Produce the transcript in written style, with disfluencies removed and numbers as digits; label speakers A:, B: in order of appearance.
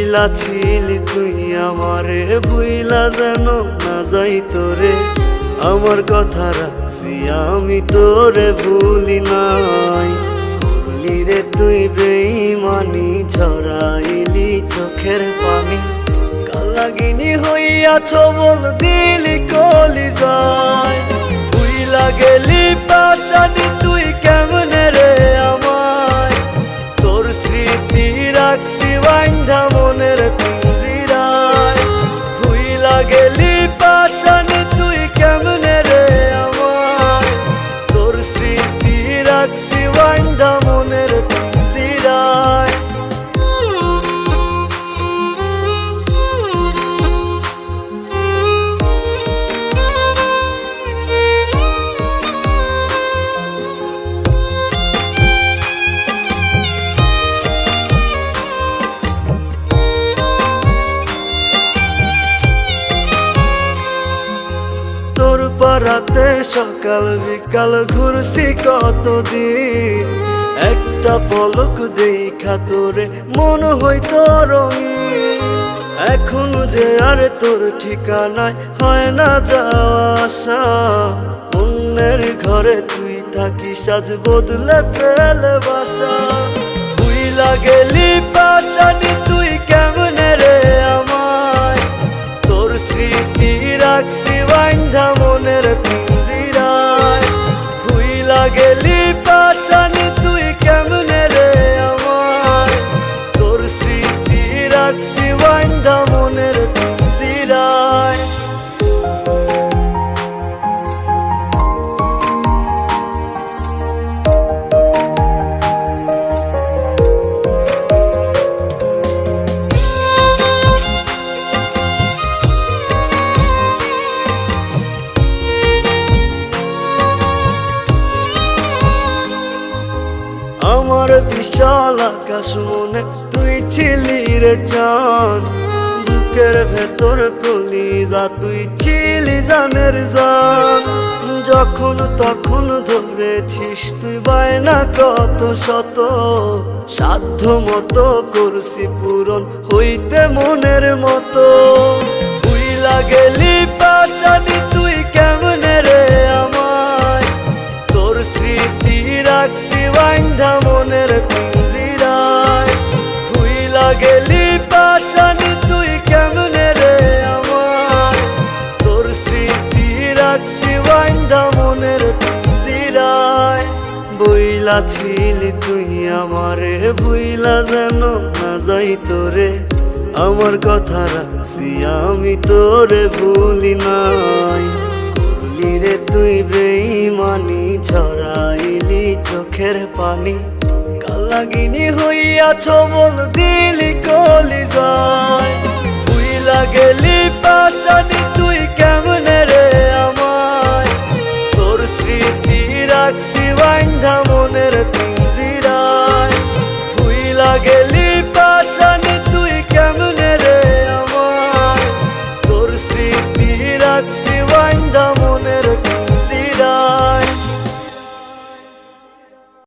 A: বইলা ছিলি তুই আমারে, ভুইলা যেন না যাই তোরে। আমার কথা রাখছি আমি তোরে ভুলি নাই। করলি রে তুই বেঈমানি, ঝরাইলি চোখের পানি। কালাগিনী হইয়া ছবল দিলি কলিজায়। ভুইলা গেলি পাশানি তুই কেমনে রে আমায়। তোর স্মৃতি রাখছি বাইন্ধা মনের পিঞ্জিরায়। ভুইলা গেলি পাশানি তুই কেমনে রে আমায়। তোর স্মৃতি রাখছি বাইন্ধা মনের পিঞ্জিরায়। তোর পাড়াতে সকাল বিকাল ঘুরছি কতদিন। একটা পলক দেখা তোরে মন হইতো রঙিন। এখন যে আর তোর ঠিকানায় হয় না যাওয়া আসা। অন্যের ঘরে তুই থাকি সাজ বদলে ফেলে বাসা। ভুইলা গেলি পাশানি তুই কেমনে রে আমায়। তোর স্মৃতি রাখছি বাইন্ধা মনের পিঞ্জিরায়। ভুইলা গেলি পাশানি তুই কেমনে রে আমায়। তোর স্মৃতি রাখছি বাইন্ধা মনের পিঞ্জিরায়। আমার বিশাল আকাশ মনে তুই ছিলি রে চাঁদ। বুকের ভেতর কলিজা তুই ছিলি জানের জান। যখন তখন ধরেছিস তুই বায়না কত শত। সাধ্য মতো করছি পূরণ হইতে মনের মতো। ভুইলা গেলি পাশানি তুই কেমনে রে আমায়। তোর স্মৃতি রাখছি বাইন্ধা মনের পিঞ্জিরায়। ভুইলা গেলি পাশানি তুই কেমনে রে আমায়। তোর স্মৃতি রাখছি বাইন্ধা মনের পিঞ্জিরায়। বইলা ছিলি তুই আমারে, ভুইলা যেন না যাই তোরে। আমার কথা রাখছি আমি তোরে ভুলি নাই। করলি রে তুই বেঈমানি, ঝরাইলি চোখের পানি। কালাগিনী হইয়া ছবল দিলি কলিজায়। ভুইলা গেলি পাশানি তুই কেমনে রে আমায়। তোর স্মৃতি রাখছি বাইন্ধা মনের পিঞ্জিরায়। ভুইলা গেলি